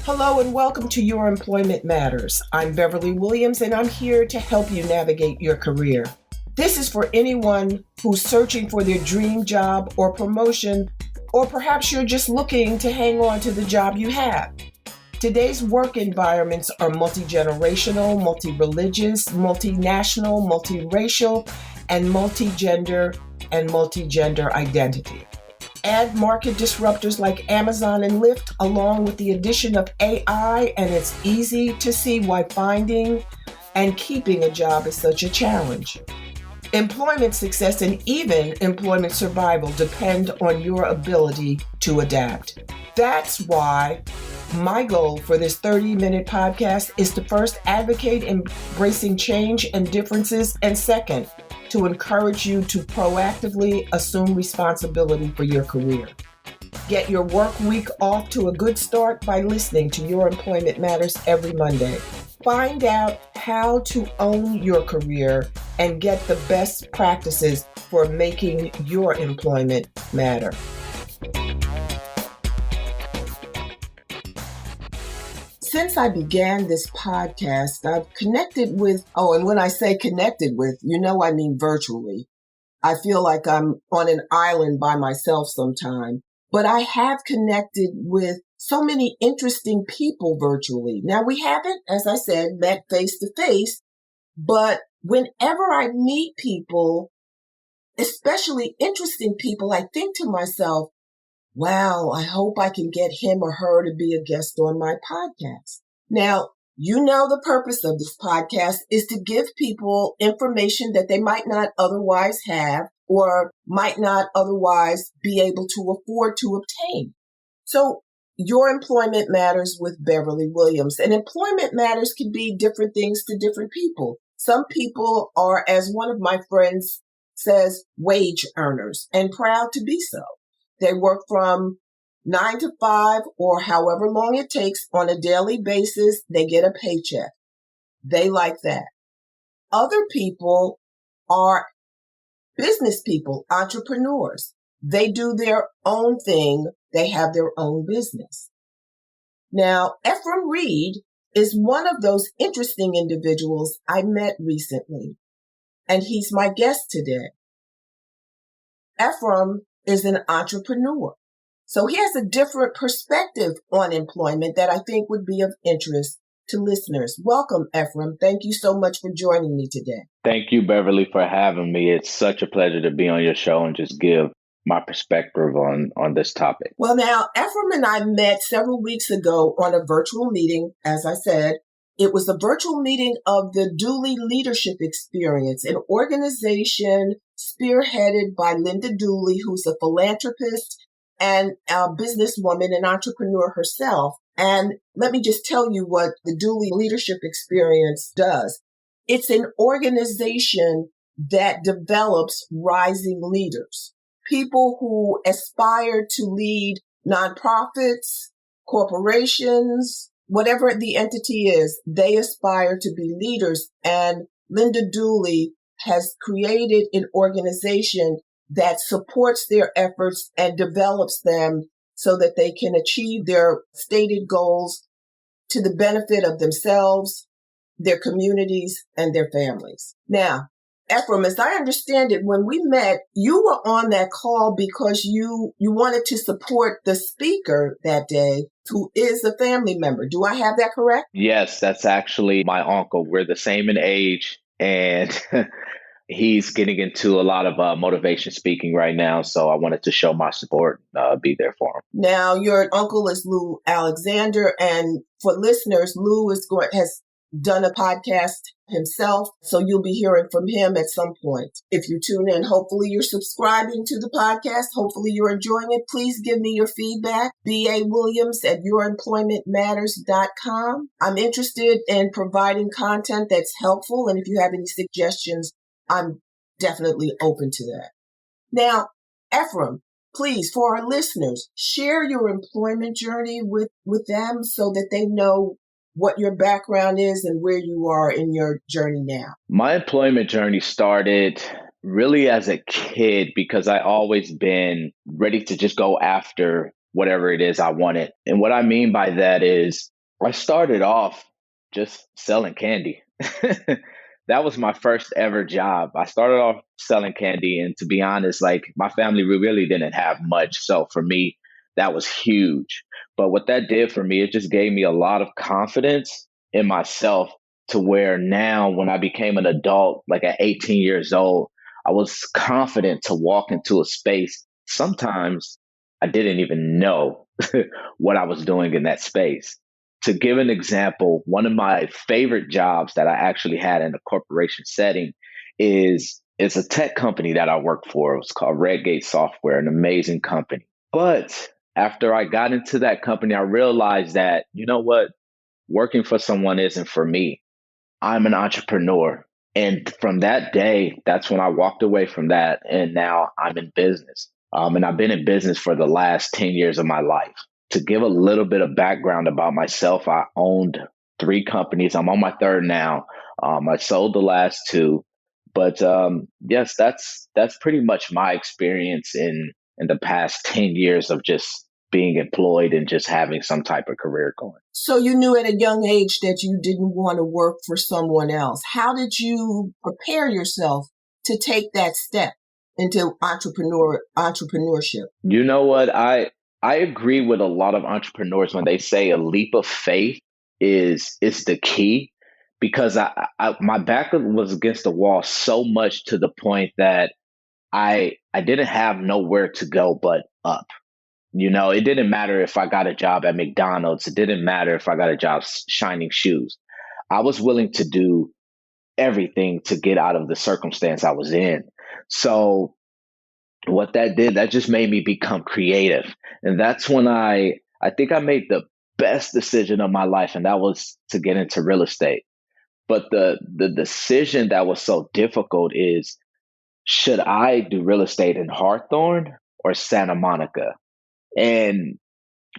Hello and welcome to Your Employment Matters. I'm Beverly Williams and I'm here to help you navigate your career. This is for anyone who's searching for their dream job or promotion, or perhaps you're just looking to hang on to the job you have. Today's work environments are multi-generational, multi-religious, multinational, multiracial, and multi-gender identity. Add market disruptors like Amazon and Lyft, along with the addition of AI, and it's easy to see why finding and keeping a job is such a challenge. Employment success and even employment survival depend on your ability to adapt. That's why my goal for this 30-minute podcast is to first advocate embracing change and differences, and second, to encourage you to proactively assume responsibility for your career. Get your work week off to a good start by listening to Your Employment Matters every Monday. Find out how to own your career and get the best practices for making your employment matter. Since I began this podcast, I've connected with, and when I say connected with, I mean virtually. I feel like I'm on an island by myself sometime, but I have connected with so many interesting people virtually. Now, we haven't, as I said, met face to face, but whenever I meet people, especially interesting people, I think to myself, wow, I hope I can get him or her to be a guest on my podcast. Now, the purpose of this podcast is to give people information that they might not otherwise have or might not otherwise be able to afford to obtain. So, Your Employment Matters with Beverly Williams. And employment matters can be different things to different people. Some people are, as one of my friends says, wage earners, and proud to be so. They work from 9 to 5 or however long it takes on a daily basis. They get a paycheck. They like that. Other people are business people, entrepreneurs. They do their own thing. They have their own business. Now, Efram Reed is one of those interesting individuals I met recently, and he's my guest today. Efram is an entrepreneur. So he has a different perspective on employment that I think would be of interest to listeners. Welcome, Efrem. Thank you so much for joining me today. Thank you, Beverly, for having me. It's such a pleasure to be on your show and just give my perspective on this topic. Well, now, Efrem and I met several weeks ago on a virtual meeting. As I said, it was a virtual meeting of the Dooley Leadership Experience, an organization spearheaded by Linda Dooley, who's a philanthropist and a businesswoman and entrepreneur herself. And let me just tell you what the Dooley Leadership Experience does. It's an organization that develops rising leaders, people who aspire to lead nonprofits, corporations, whatever the entity is, they aspire to be leaders. And Linda Dooley has created an organization that supports their efforts and develops them so that they can achieve their stated goals to the benefit of themselves, their communities, and their families. Now, Efrem, as I understand it, when we met, you were on that call because you wanted to support the speaker that day, who is a family member. Do I have that correct? Yes, that's actually my uncle. We're the same in age, and he's getting into a lot of motivation speaking right now. So I wanted to show my support, be there for him. Now, your uncle is Lou Alexander, and for listeners, Lou has done a podcast himself, so you'll be hearing from him at some point. If you tune in, hopefully you're subscribing to the podcast. Hopefully you're enjoying it. Please give me your feedback. BAWilliams@youremploymentmatters.com. I'm interested in providing content that's helpful, and if you have any suggestions, I'm definitely open to that. Now, Efrem, please, for our listeners, share your employment journey with them so that they know what your background is and where you are in your journey now. My employment journey started really as a kid because I always been ready to just go after whatever it is I wanted. And what I mean by that is I started off just selling candy. That was my first ever job. I started off selling candy, and to be honest, like my family, we really didn't have much. So for me, that was huge. But what that did for me, it just gave me a lot of confidence in myself to where now, when I became an adult, like at 18 years old, I was confident to walk into a space. Sometimes I didn't even know what I was doing in that space. To give an example, one of my favorite jobs that I actually had in a corporation setting is a tech company that I worked for. It was called Redgate Software, an amazing company. But after I got into that company, I realized that, you know what, working for someone isn't for me. I'm an entrepreneur. And from that day, that's when I walked away from that. And now I'm in business. And I've been in business for the last 10 years of my life. To give a little bit of background about myself, I owned three companies. I'm on my third now. I sold the last two. But yes, that's pretty much my experience in the past 10 years of just being employed and just having some type of career going. So you knew at a young age that you didn't want to work for someone else. How did you prepare yourself to take that step into entrepreneurship? You know what? I agree with a lot of entrepreneurs when they say a leap of faith is the key because my back was against the wall so much to the point that I didn't have nowhere to go but up. You know, it didn't matter if I got a job at McDonald's. It didn't matter if I got a job shining shoes. I was willing to do everything to get out of the circumstance I was in. So what that did, that just made me become creative. And that's when I think I made the best decision of my life, and that was to get into real estate. But the decision that was so difficult is, should I do real estate in Hawthorne or Santa Monica? And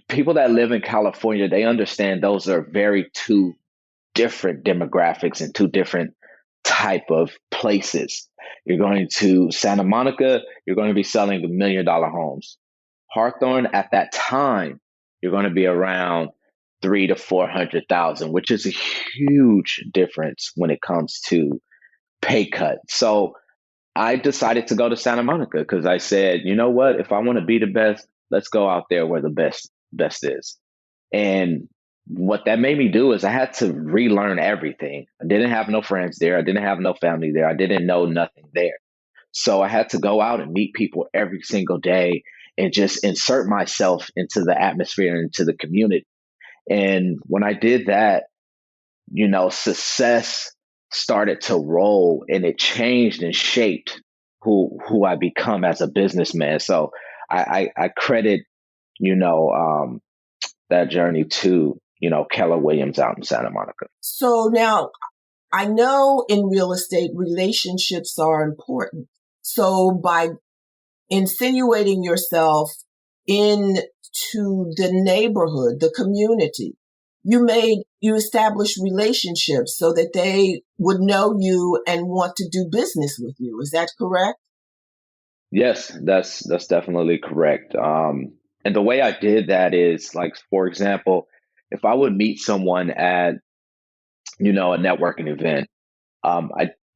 people that live in California, they understand those are very two different demographics and two different type of places. You're going to Santa Monica, you're going to be selling $1 million homes. Hawthorne at that time, you're going to be around 300,000 to 400,000, which is a huge difference when it comes to pay cut. So I decided to go to Santa Monica because I said, you know what, if I want to be the best, let's go out there where the best is. And what that made me do is I had to relearn everything. I didn't have no friends there. I didn't have no family there. I didn't know nothing there. So I had to go out and meet people every single day and just insert myself into the atmosphere and into the community. And when I did that, you know, success started to roll and it changed and shaped who I become as a businessman. So I credit, you know, that journey to, you know, Keller Williams out in Santa Monica. So now I know in real estate, relationships are important. So by insinuating yourself into the neighborhood, the community, you established relationships so that they would know you and want to do business with you. Is that correct? Yes, that's definitely correct. And the way I did that is, like, for example, if I would meet someone at, you know, a networking event,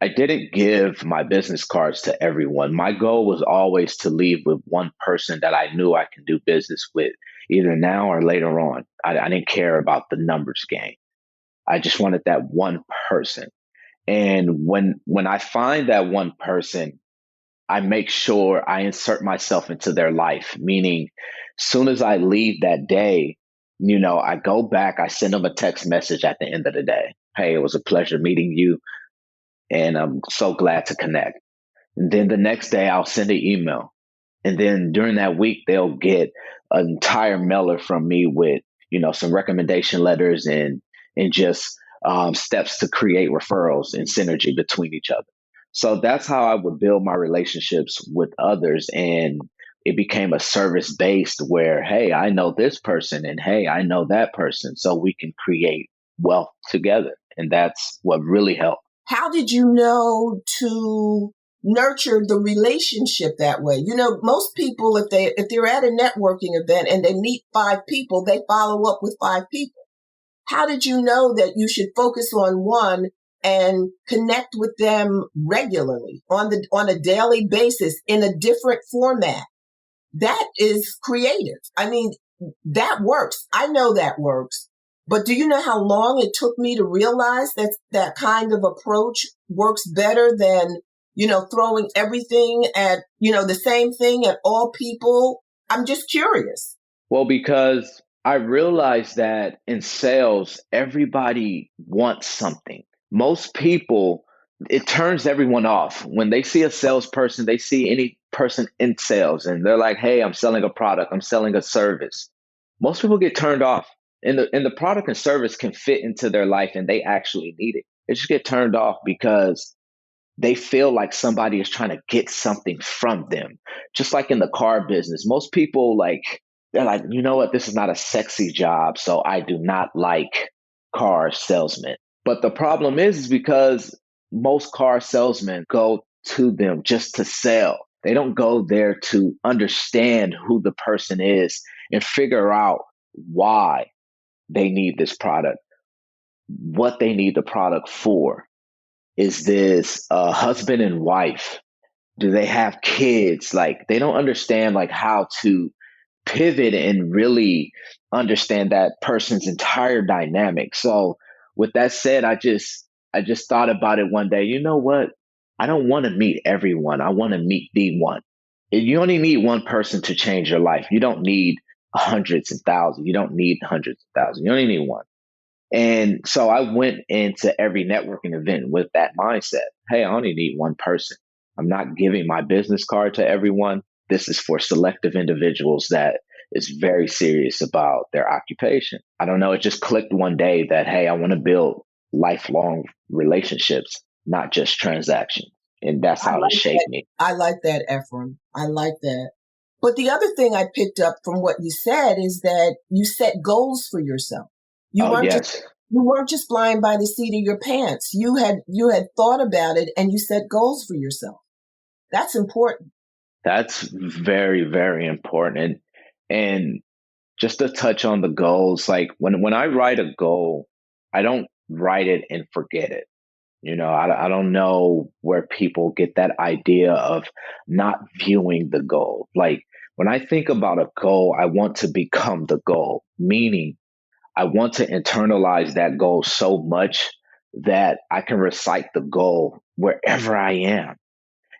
I didn't give my business cards to everyone. My goal was always to leave with one person that I knew I can do business with, either now or later on. I didn't care about the numbers game. I just wanted that one person. And when I find that one person, I make sure I insert myself into their life, meaning soon as I leave that day, you know, I go back, I send them a text message at the end of the day. Hey, it was a pleasure meeting you, and I'm so glad to connect. And then the next day, I'll send an email. And then during that week, they'll get an entire mailer from me with, you know, some recommendation letters and just steps to create referrals and synergy between each other. So that's how I would build my relationships with others. And it became a service based where, hey, I know this person and hey, I know that person. So we can create wealth together. And that's what really helped. How did you know to nurture the relationship that way? You know, most people, if they're at a networking event and they meet 5 people, they follow up with 5 people. How did you know that you should focus on one and connect with them regularly on a daily basis in a different format? That is creative. I mean, that works. I know that works. But do you know how long it took me to realize that that kind of approach works better than, throwing everything at, the same thing at all people? I'm just curious. Well, because I realized that in sales, everybody wants something. Most people, it turns everyone off. When they see a salesperson, they see any person in sales and they're like, hey, I'm selling a product, I'm selling a service. Most people get turned off. And the product and service can fit into their life and they actually need it. They just get turned off because they feel like somebody is trying to get something from them. Just like in the car business, most people they're like, you know what, this is not a sexy job, so I do not like car salesmen. But the problem is because most car salesmen go to them just to sell. They don't go there to understand who the person is and figure out why they need this product, what they need the product for. Is this a husband and wife? Do they have kids? Like they don't understand how to pivot and really understand that person's entire dynamic. So with that said, I just thought about it one day. You know what? I don't want to meet everyone. I want to meet the one. You only need one person to change your life. You don't need hundreds and thousands. You don't need hundreds of thousands. You only need one. And so I went into every networking event with that mindset. Hey, I only need one person. I'm not giving my business card to everyone. This is for selective individuals that is very serious about their occupation. I don't know. It just clicked one day that, hey, I want to build lifelong relationships, not just transactions. And that's how it shaped me. I like that, Efram. I like that. But the other thing I picked up from what you said is that you set goals for yourself. You weren't just flying by the seat of your pants. You had thought about it and you set goals for yourself. That's important. That's very, very important. And just to touch on the goals, like when I write a goal, I don't write it and forget it. I don't know where people get that idea of not viewing the goal. Like when I think about a goal, I want to become the goal, meaning I want to internalize that goal so much that I can recite the goal wherever I am.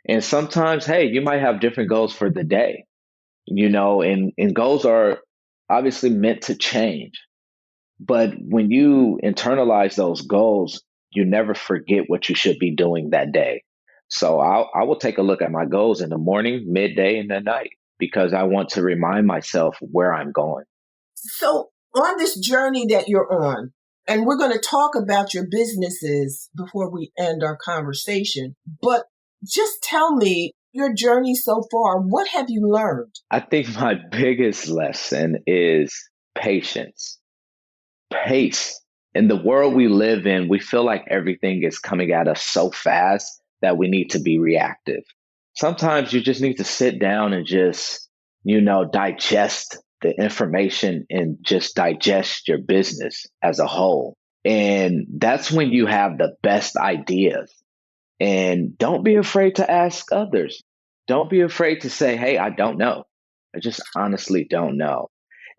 And sometimes, hey, you might have different goals for the day, and goals are obviously meant to change. But when you internalize those goals, you never forget what you should be doing that day. So I will take a look at my goals in the morning, midday, and at night because I want to remind myself where I'm going. So on this journey that you're on, and we're going to talk about your businesses before we end our conversation, but just tell me your journey so far. What have you learned? I think my biggest lesson is patience, pace. In the world we live in, we feel like everything is coming at us so fast that we need to be reactive. Sometimes you just need to sit down and just, digest the information and just digest your business as a whole. And that's when you have the best ideas. And don't be afraid to ask others. Don't be afraid to say, hey, I don't know. I just honestly don't know.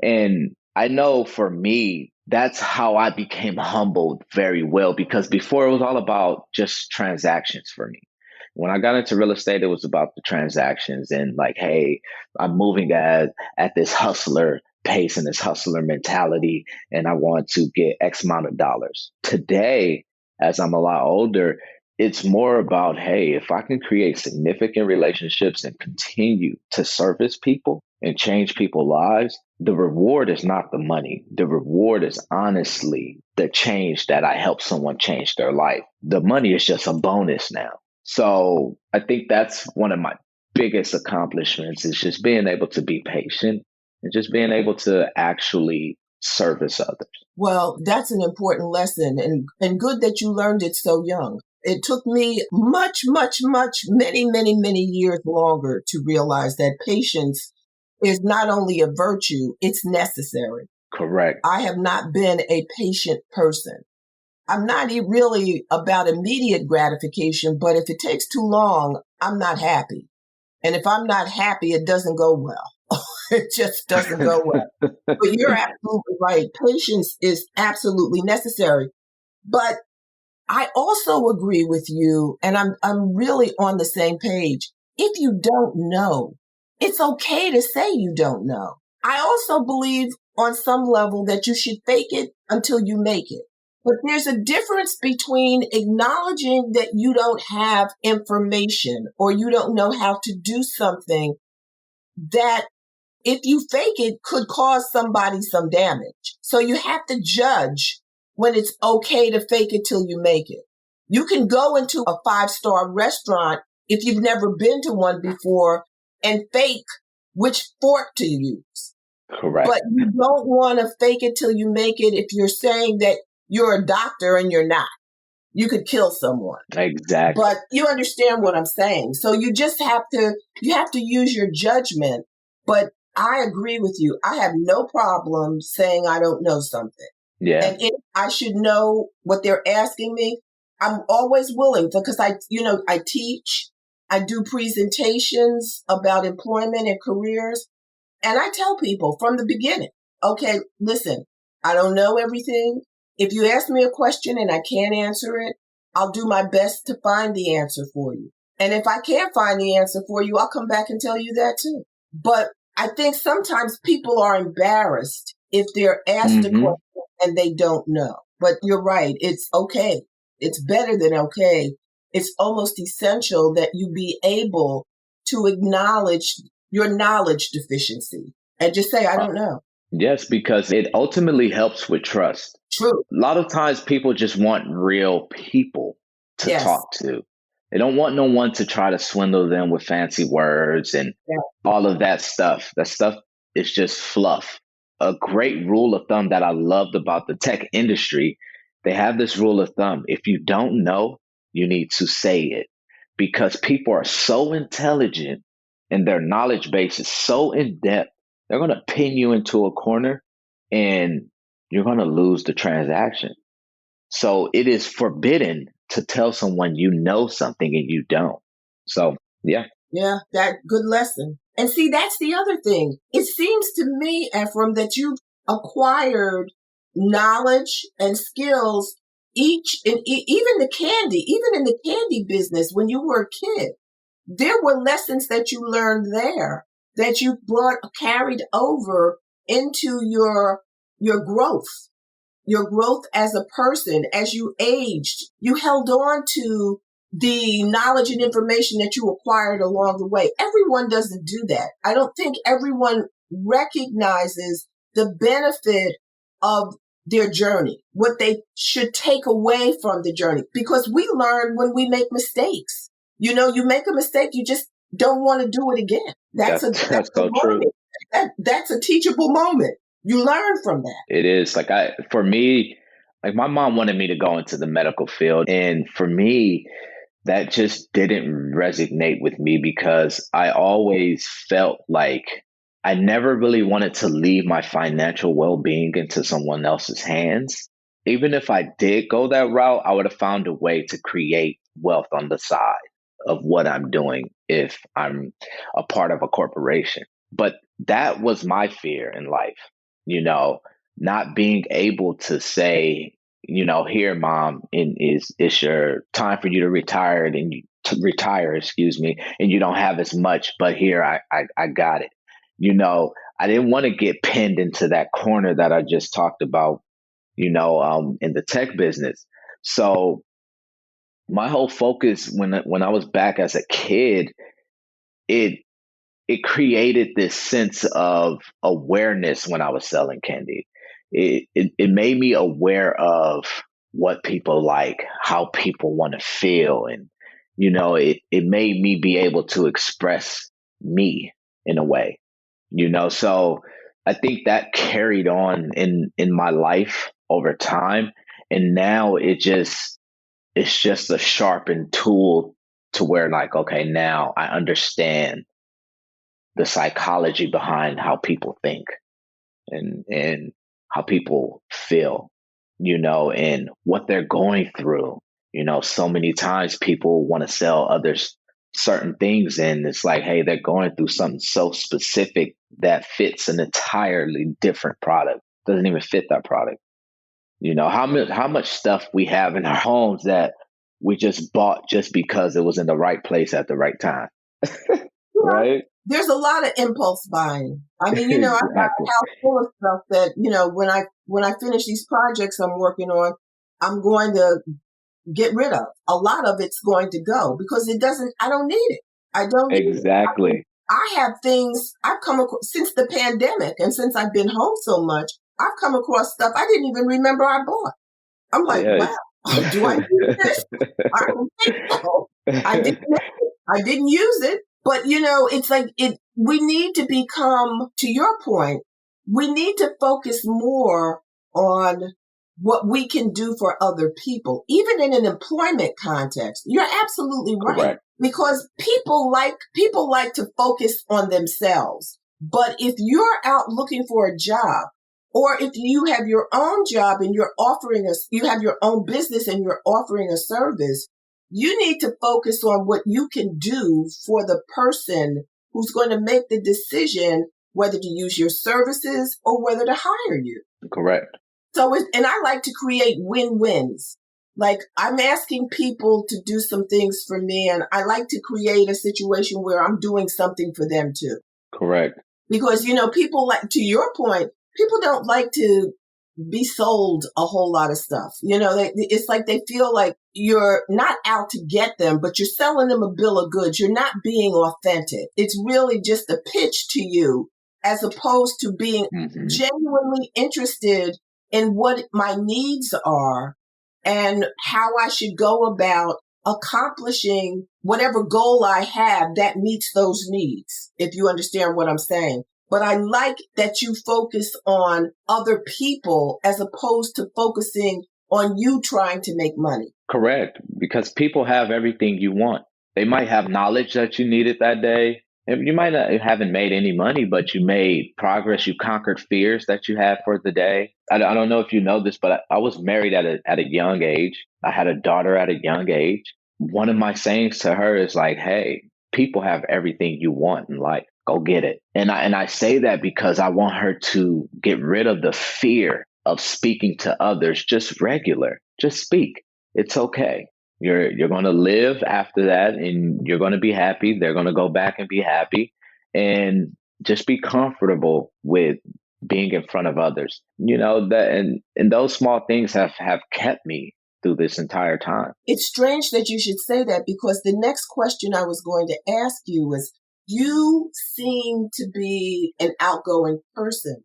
And I know for me, that's how I became humbled very well because before it was all about just transactions for me. When I got into real estate, it was about the transactions and like, hey, I'm moving at this hustler pace and this hustler mentality, and I want to get X amount of dollars. Today, as I'm a lot older, it's more about, hey, if I can create significant relationships and continue to service people and change people's lives, the reward is not the money. The reward is honestly the change that I help someone change their life. The money is just a bonus now. So I think that's one of my biggest accomplishments is just being able to be patient and just being able to actually service others. Well, that's an important lesson and good that you learned it so young. It took me much, many, many, many years longer to realize that patience is not only a virtue, it's necessary. Correct. I have not been a patient person. I'm not really about immediate gratification, but if it takes too long, I'm not happy. And if I'm not happy, it doesn't go well. It just doesn't go well. But you're absolutely right. Patience is absolutely necessary. But I also agree with you, and I'm really on the same page. If you don't know, it's okay to say you don't know. I also believe on some level that you should fake it until you make it. But there's a difference between acknowledging that you don't have information or you don't know how to do something that if you fake it could cause somebody some damage. So you have to judge when it's okay to fake it till you make it. You can go into a 5-star restaurant if you've never been to one before and fake which fork to use. Correct. But you don't want to fake it till you make it if you're saying that you're a doctor and you're not. You could kill someone. Exactly. But you understand what I'm saying. So you just have to use your judgment. But I agree with you. I have no problem saying I don't know something. Yeah. And if I should know what they're asking me, I'm always willing to, because I teach, I do presentations about employment and careers. And I tell people from the beginning, okay, listen, I don't know everything. If you ask me a question and I can't answer it, I'll do my best to find the answer for you. And if I can't find the answer for you, I'll come back and tell you that too. But I think sometimes people are embarrassed if they're asked a question and they don't know. But you're right. It's okay. It's better than okay. It's almost essential that you be able to acknowledge your knowledge deficiency and just say, I don't know. Yes, because it ultimately helps with trust. True. A lot of times people just want real people to Yes. talk to. They don't want no one to try to swindle them with fancy words and all of that stuff. That stuff is just fluff. A great rule of thumb that I loved about the tech industry, they have this rule of thumb. If you don't know, you need to say it, because people are so intelligent and their knowledge base is so in depth. They're going to pin you into a corner and you're going to lose the transaction. So it is forbidden to tell someone you know something and you don't. So, yeah. Yeah, that good lesson. And see, that's the other thing. It seems to me, Efrem, that you've acquired knowledge and skills even in the candy business when you were a kid. There were lessons that you learned there that you carried over into your growth as a person. As you aged, you held on to the knowledge and information that you acquired along the way. Everyone doesn't do that. I don't think everyone recognizes the benefit of their journey, what they should take away from the journey, because we learn when we make mistakes. You make a mistake, you just don't want to do it again. That's so true. That's a teachable moment. You learn from that. It is. For me, my mom wanted me to go into the medical field. And for me, that just didn't resonate with me, because I always felt like I never really wanted to leave my financial well-being into someone else's hands. Even if I did go that route, I would have found a way to create wealth on the side of what I'm doing if I'm a part of a corporation. But that was my fear in life, not being able to say, here, mom, and it's your time for you to retire, excuse me, and you don't have as much, but here, I got it. I didn't want to get pinned into that corner that I just talked about, in the tech business. So my whole focus when I was back as a kid, it created this sense of awareness when I was selling candy. It made me aware of what people like, how people want to feel. And, it made me be able to express me in a way, so I think that carried on in my life over time. And now it's just a sharpened tool to where, okay, now I understand the psychology behind how people think and how people feel, and what they're going through. So many times people want to sell others certain things, and it's like, hey, they're going through something so specific that fits an entirely different product. Doesn't even fit that product. How much stuff we have in our homes that we just bought just because it was in the right place at the right time. Right? There's a lot of impulse buying. I mean, I've got a Exactly. house full of stuff that, when I finish these projects I'm working on, I'm going to get rid of. A lot of it's going to go because I don't need it. I don't need it. Exactly. I have things I've come across since the pandemic and since I've been home so much, I've come across stuff I didn't even remember I bought. I'm like, Yeah. wow, do I need this? I don't think so. I didn't use it. But it's like we need to become, to your point, we need to focus more on what we can do for other people, even in an employment context. You're absolutely right. Correct. Because people like to focus on themselves. But if you're out looking for a job, or if you have your own job and you have your own business and you're offering a service, you need to focus on what you can do for the person who's going to make the decision whether to use your services or whether to hire you. Correct. So, and I like to create win-wins. Like, I'm asking people to do some things for me, and I like to create a situation where I'm doing something for them too. Correct. Because, people like, to your point, people don't like to be sold a whole lot of stuff. It's like they feel like you're not out to get them, but you're selling them a bill of goods. You're not being authentic. It's really just a pitch to you as opposed to being genuinely interested in what my needs are and how I should go about accomplishing whatever goal I have that meets those needs, if you understand what I'm saying. But I like that you focus on other people as opposed to focusing on you trying to make money. Correct. Because people have everything you want. They might have knowledge that you needed that day. And you might not haven't made any money, but you made progress. You conquered fears that you had for the day. I don't know if you know this, but I was married at a young age. I had a daughter at a young age. One of my sayings to her is like, hey, people have everything you want in life. Go get it. And I say that because I want her to get rid of the fear of speaking to others, just regular. Just speak. It's okay. You're going to live after that and you're going to be happy. They're going to go back and be happy and just be comfortable with being in front of others. And those small things have kept me through this entire time. It's strange that you should say that because the next question I was going to ask you was, you seem to be an outgoing person,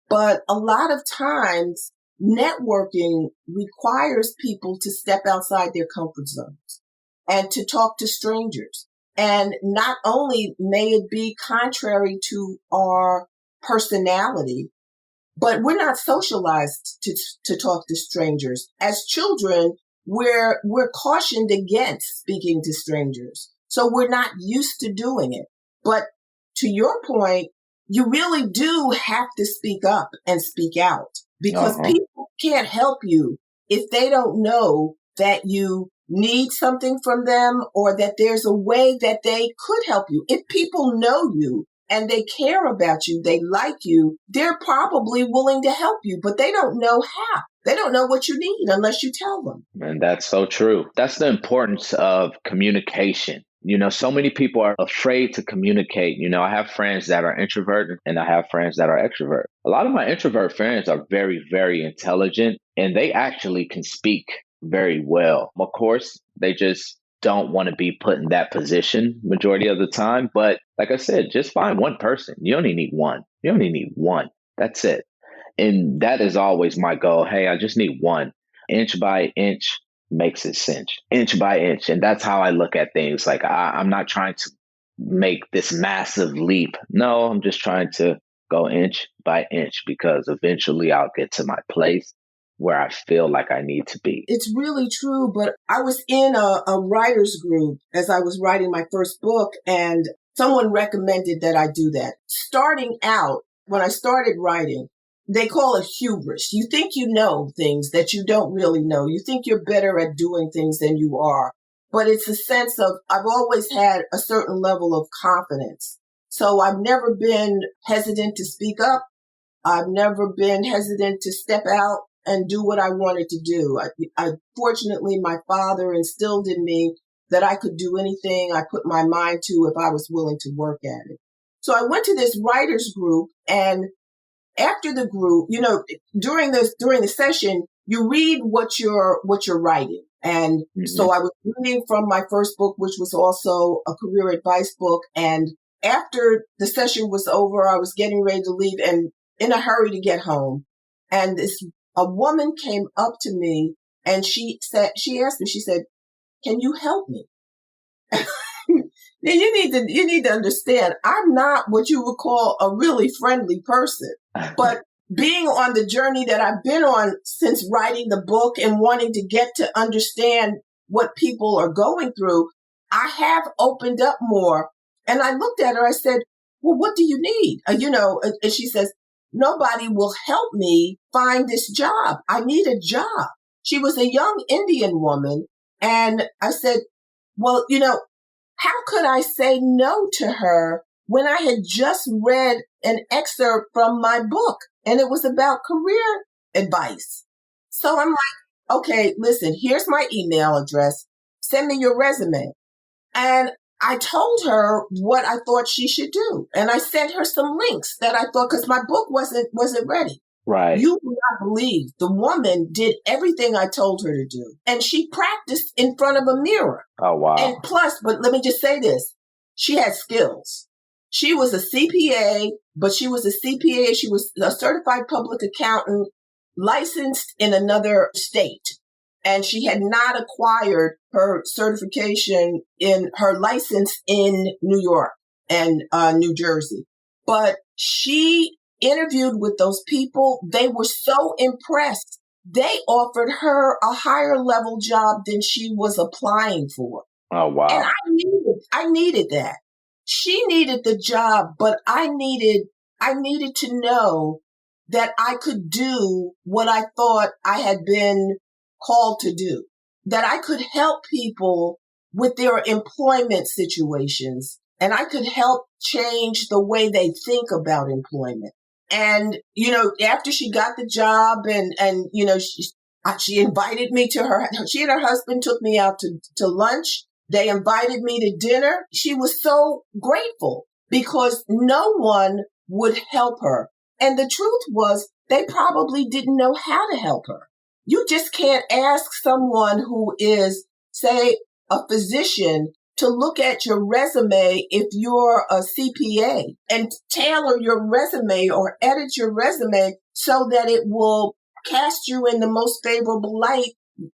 but a lot of times networking requires people to step outside their comfort zones and to talk to strangers. And not only may it be contrary to our personality, but we're not socialized to talk to strangers. As children, we're cautioned against speaking to strangers. So we're not used to doing it. But to your point, you really do have to speak up and speak out because people can't help you if they don't know that you need something from them or that there's a way that they could help you. If people know you and they care about you, they like you, they're probably willing to help you, but they don't know how. They don't know what you need unless you tell them. And that's so true. That's the importance of communication. So many people are afraid to communicate. I have friends that are introverted and I have friends that are extrovert. A lot of my introvert friends are very, very intelligent and they actually can speak very well. Of course, they just don't want to be put in that position majority of the time. But like I said, just find one person. You only need one. You only need one. That's it. And that is always my goal. Hey, I just need one. Inch by inch makes it cinch. Inch by inch. And that's how I look at things. Like I'm not trying to make this massive leap. No, I'm just trying to go inch by inch because eventually I'll get to my place where I feel like I need to be. It's really true. But I was in a writer's group as I was writing my first book, and someone recommended that I do that. Starting out, when I started writing, they call it hubris. You think you know things that you don't really know. You think you're better at doing things than you are. But it's a sense of, I've always had a certain level of confidence. So I've never been hesitant to speak up. I've never been hesitant to step out and do what I wanted to do. Fortunately, my father instilled in me that I could do anything I put my mind to if I was willing to work at it. So I went to this writers group, and after the group, during the session, you read what you're writing. And so I was reading from my first book, which was also a career advice book. And after the session was over, I was getting ready to leave and in a hurry to get home. And a woman came up to me and she asked me, she said, "Can you help me?" Now you need to understand, I'm not what you would call a really friendly person, but being on the journey that I've been on since writing the book and wanting to get to understand what people are going through, I have opened up more. And I looked at her, I said, "Well, what do you need?" And she says, "Nobody will help me find this job. I need a job." She was a young Indian woman. And I said, "Well, how could I say no to her when I had just read an excerpt from my book and it was about career advice?" So I'm like, "Okay, listen, here's my email address. Send me your resume." And I told her what I thought she should do. And I sent her some links that I thought, because my book wasn't ready. Right. You will not believe the woman did everything I told her to do. And she practiced in front of a mirror. Oh, wow. And plus, but let me just say this, she had skills. She was a CPA, but she was a CPA. She was a certified public accountant licensed in another state. And she had not acquired her certification in her license in New York and New Jersey. But she interviewed with those people. They were so impressed. They offered her a higher level job than she was applying for. Oh, wow. And I needed that. She needed the job, but I needed to know that I could do what I thought I had been called to do, that I could help people with their employment situations, and I could help change the way they think about employment. And, after she got the job and she invited me to she and her husband took me out to lunch. They invited me to dinner. She was so grateful because no one would help her. And the truth was, they probably didn't know how to help her. You just can't ask someone who is, say, a physician to look at your resume if you're a CPA and tailor your resume or edit your resume so that it will cast you in the most favorable light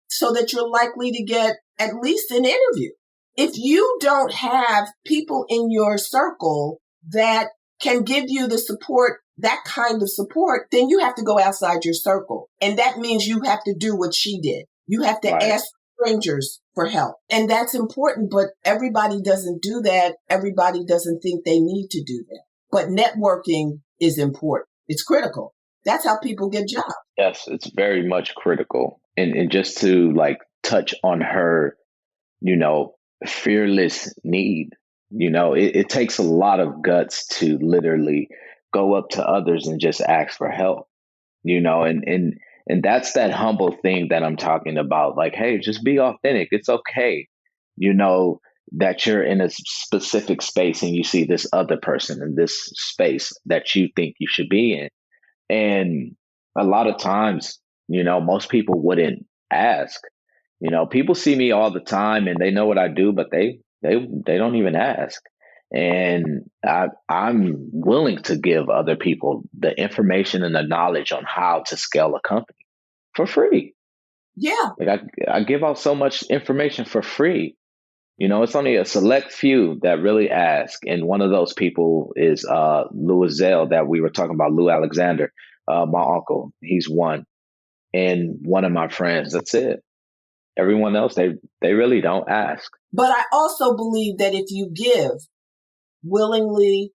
so that you're likely to get at least an interview. If you don't have people in your circle that can give you the support, that kind of support, then you have to go outside your circle. And that means you have to do what she did. You have to ask strangers for help. And that's important, but everybody doesn't do that. Everybody doesn't think they need to do that. But networking is important. It's critical. That's how people get jobs. Yes, it's very much critical. And just to touch on her, fearless need, it takes a lot of guts to literally go up to others and just ask for help, and that's that humble thing that I'm talking about. Like, hey, just be authentic. It's okay, that you're in a specific space and you see this other person in this space that you think you should be in. And a lot of times, most people wouldn't ask. People see me all the time and they know what I do, but they don't even ask. And I'm willing to give other people the information and the knowledge on how to scale a company for free. Yeah. I give out so much information for free. It's only a select few that really ask. And one of those people is Louis Zell that we were talking about, Lou Alexander, my uncle. He's one. And one of my friends, that's it. Everyone else, they really don't ask. But I also believe that if you give willingly,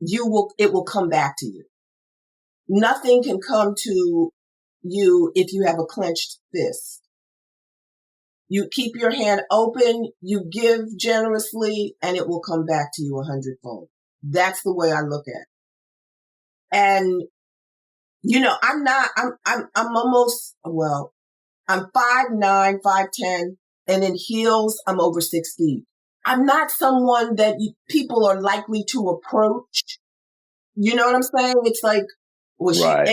it will come back to you. Nothing can come to you if you have a clenched fist. You keep your hand open, you give generously, and it will come back to you 100-fold. That's the way I look at it. And, I'm almost, well, I'm 5'9", 5'10", and in heels, I'm over 6 feet. I'm not someone that people are likely to approach. You know what I'm saying? It's like, Right.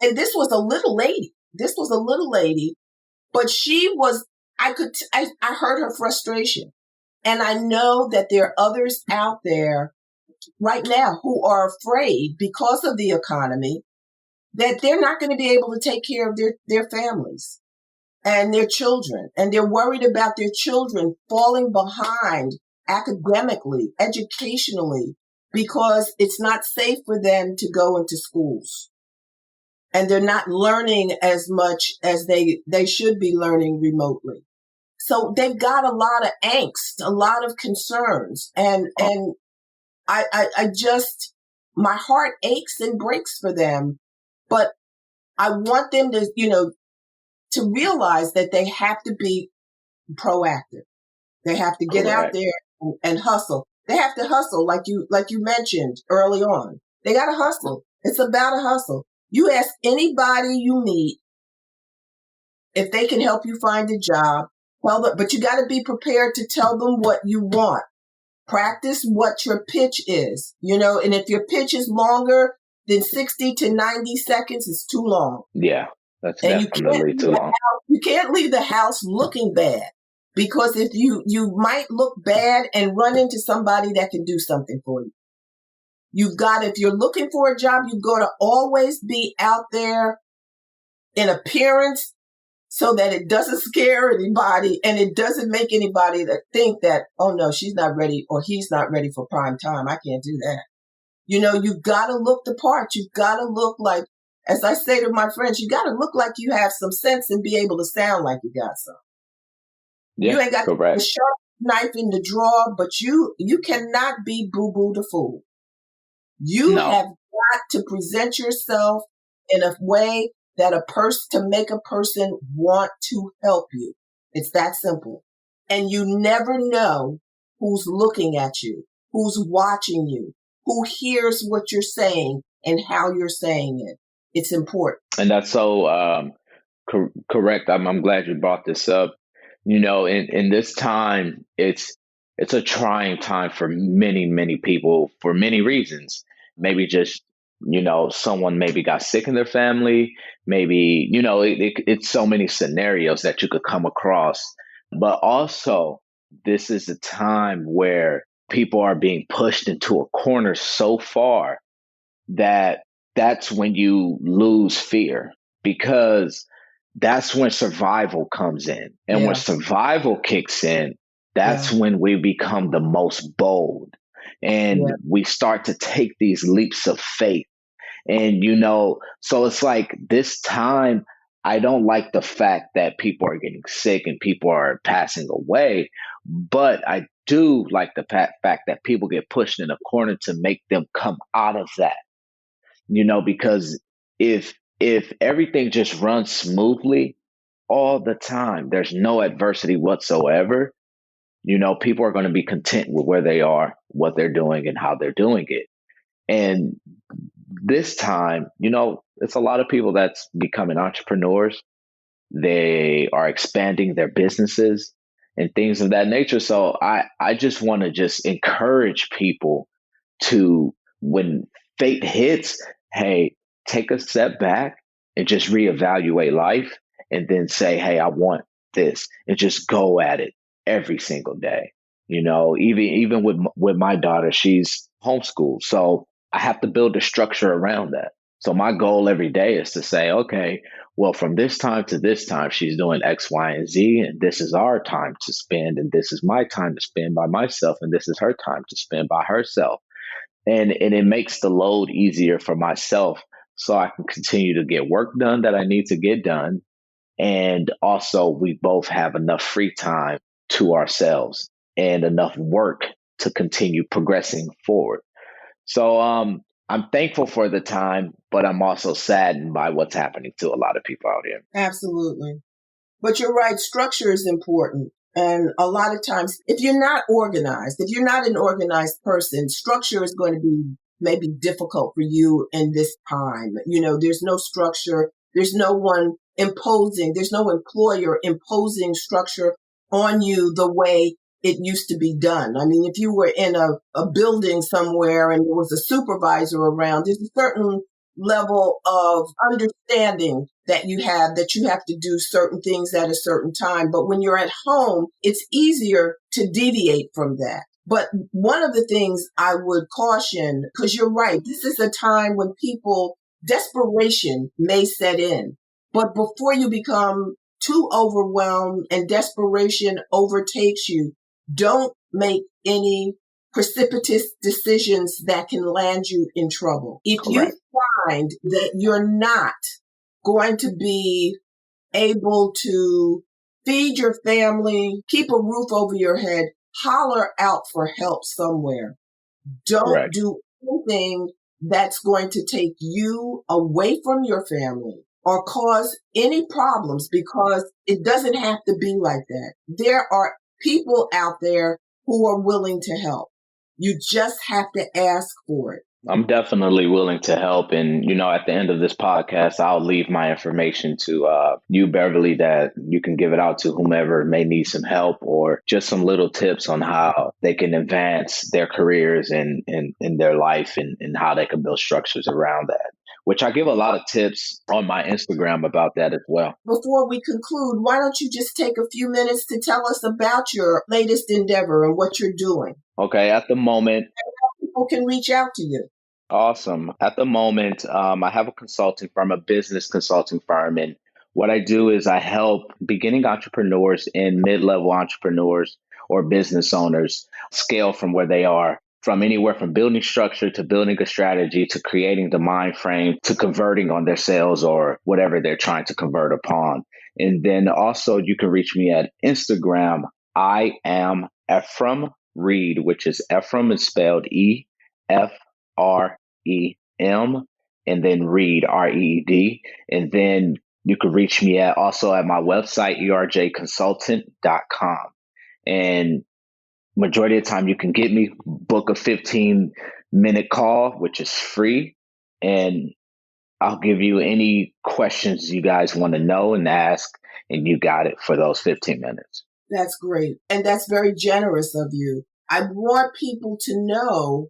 and this was a little lady. This was a little lady, but she was, I heard her frustration. And I know that there are others out there right now who are afraid because of the economy that they're not going to be able to take care of their families and their children. And they're worried about their children falling behind academically, educationally, because it's not safe for them to go into schools. And they're not learning as much as they should be learning remotely. So they've got a lot of angst, a lot of concerns. And I just, my heart aches and breaks for them. But I want them to realize that they have to be proactive. They have to get out Correct. there and hustle. They have to hustle like you mentioned early on. They got to hustle. It's about a hustle. You ask anybody you meet if they can help you find a job, but you got to be prepared to tell them what you want. Practice what your pitch is, and if your pitch is longer than 60 to 90 seconds, it's too long. Yeah, that's And definitely too long. you can't leave the house looking bad, because if you might look bad and run into somebody that can do something for you. If you're looking for a job, you've got to always be out there in appearance so that it doesn't scare anybody and it doesn't make anybody think that, oh no, she's not ready or he's not ready for prime time. I can't do that. You've got to look the part. You've got to look like, as I say to my friends, you got to look like you have some sense and be able to sound like you got some. Yeah, You ain't got correct. the sharp knife in the drawer, but you cannot be boo-boo the fool. You No. have got to present yourself in a way that to make a person want to help you. It's that simple. And you never know who's looking at you, who's watching you, who hears what you're saying and how you're saying it. It's important. And that's so correct. I'm glad you brought this up. In this time, it's a trying time for many people for many reasons. Maybe just someone maybe got sick in their family. Maybe it's so many scenarios that you could come across. But also, this is a time where people are being pushed into a corner so far that that's when you lose fear, because that's when survival comes in. And when Yeah. survival kicks in, that's Yeah. when we become the most bold and Yeah. we start to take these leaps of faith. And, so it's like this time, I don't like the fact that people are getting sick and people are passing away, but I do like the fact that people get pushed in a corner to make them come out of that. Because if everything just runs smoothly all the time, there's no adversity whatsoever, people are going to be content with where they are, what they're doing, and how they're doing it. And this time, it's a lot of people that's becoming entrepreneurs. They are expanding their businesses and things of that nature. So I just want to just encourage people to, when fate hits, hey, take a step back and just reevaluate life and then say, hey, I want this, and just go at it every single day. Even with my daughter, she's homeschooled. So I have to build a structure around that. So my goal every day is to say, okay, well, from this time to this time, she's doing X, Y, and Z, and this is our time to spend, and this is my time to spend by myself, and this is her time to spend by herself. And it makes the load easier for myself, so I can continue to get work done that I need to get done. And also, we both have enough free time to ourselves and enough work to continue progressing forward. So I'm thankful for the time, but I'm also saddened by what's happening to a lot of people out here. Absolutely. But you're right, structure is important. And a lot of times, if you're not organized, if you're not an organized person, structure is going to be maybe difficult for you in this time. There's no structure. There's no one imposing, there's no employer imposing structure on you the way it used to be done. I mean, if you were in a building somewhere and there was a supervisor around, there's a certain level of understanding that you have to do certain things at a certain time. But when you're at home, it's easier to deviate from that. But one of the things I would caution, because you're right, this is a time when desperation may set in. But before you become too overwhelmed and desperation overtakes you, don't make any precipitous decisions that can land you in trouble. If you Correct. find that you're not going to be able to feed your family, keep a roof over your head, holler out for help somewhere. Don't Correct. do anything that's going to take you away from your family or cause any problems, because it doesn't have to be like that. There are people out there who are willing to help. You just have to ask for it. I'm definitely willing to help. And, at the end of this podcast, I'll leave my information to you, Beverly, that you can give it out to whomever may need some help or just some little tips on how they can advance their careers and in their life and how they can build structures around that, which I give a lot of tips on my Instagram about that as well. Before we conclude, why don't you just take a few minutes to tell us about your latest endeavor and what you're doing? Okay, at the moment, people can reach out to you. Awesome. At the moment, I have a business consulting firm. And what I do is I help beginning entrepreneurs and mid-level entrepreneurs or business owners scale from where they are, from anywhere from building structure to building a strategy to creating the mind frame to converting on their sales or whatever they're trying to convert upon. And then also you can reach me at Instagram. I am Efram Reed, which is Efram is spelled EFREM, and then Reed, REED. And then you can reach me also at my website, erjconsultant.com. And majority of the time you can get me, book a 15-minute call, which is free. And I'll give you any questions you guys want to know and ask, and you got it for those 15 minutes. That's great. And that's very generous of you. I want people to know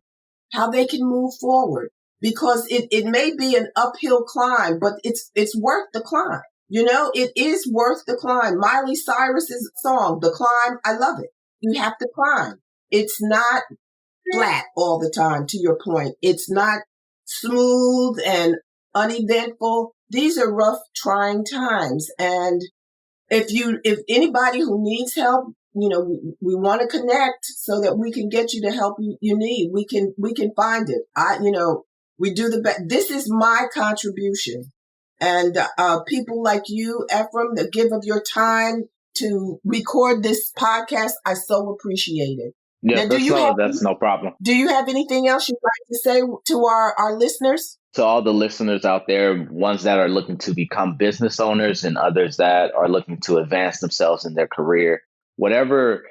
how they can move forward, because it may be an uphill climb, but it's worth the climb. It is worth the climb. Miley Cyrus's song, The Climb, I love it. You have to climb. It's not flat all the time, to your point. It's not smooth and uneventful. These are rough, trying times. And if anybody who needs help, we want to connect so that we can get you the help you need. We can find it. We do the best. This is my contribution. And people like you, Efrem, that give of your time to record this podcast, I so appreciate it. Yeah, that's no problem. Do you have anything else you'd like to say to our listeners? To all the listeners out there, ones that are looking to become business owners and others that are looking to advance themselves in their career, whatever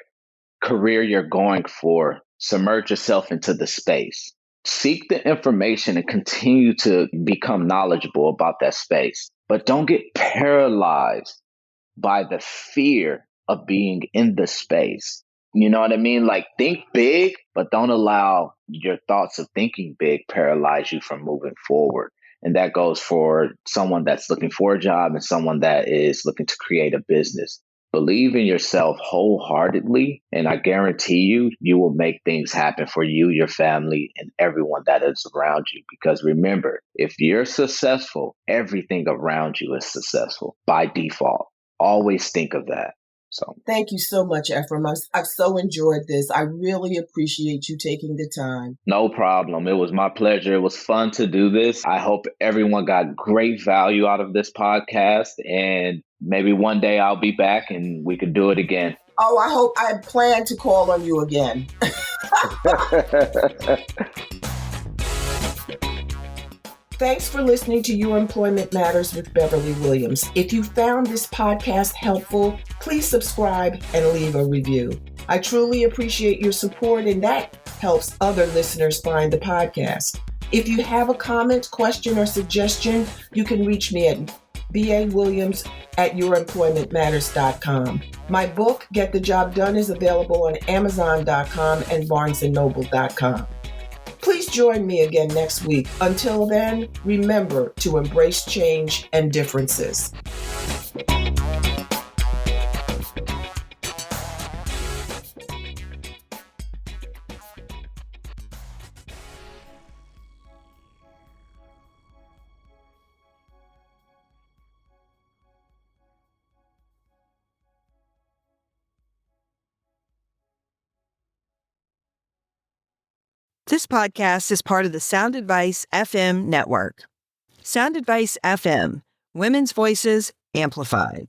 career you're going for, submerge yourself into the space. Seek the information and continue to become knowledgeable about that space. But don't get paralyzed by the fear of being in the space. You know what I mean? Like, think big, but don't allow your thoughts of thinking big paralyze you from moving forward. And that goes for someone that's looking for a job and someone that is looking to create a business. Believe in yourself wholeheartedly, and I guarantee you will make things happen for you, your family, and everyone that is around you. Because remember, if you're successful, everything around you is successful by default. Always think of that. So thank you so much, Efrem. I've so enjoyed this. I really appreciate you taking the time. No problem. It was my pleasure. It was fun to do this. I hope everyone got great value out of this podcast, and maybe one day I'll be back and we could do it again. Oh, I plan to call on you again. Thanks for listening to Your Employment Matters with Beverly Williams. If you found this podcast helpful, please subscribe and leave a review. I truly appreciate your support, and that helps other listeners find the podcast. If you have a comment, question, or suggestion, you can reach me at baWilliams@youremploymentmatters.com. My book, Get the Job Done, is available on Amazon.com and BarnesandNoble.com. Please join me again next week. Until then, remember to embrace change and differences. This podcast is part of the Sound Advice FM network. Sound Advice FM, women's voices amplified.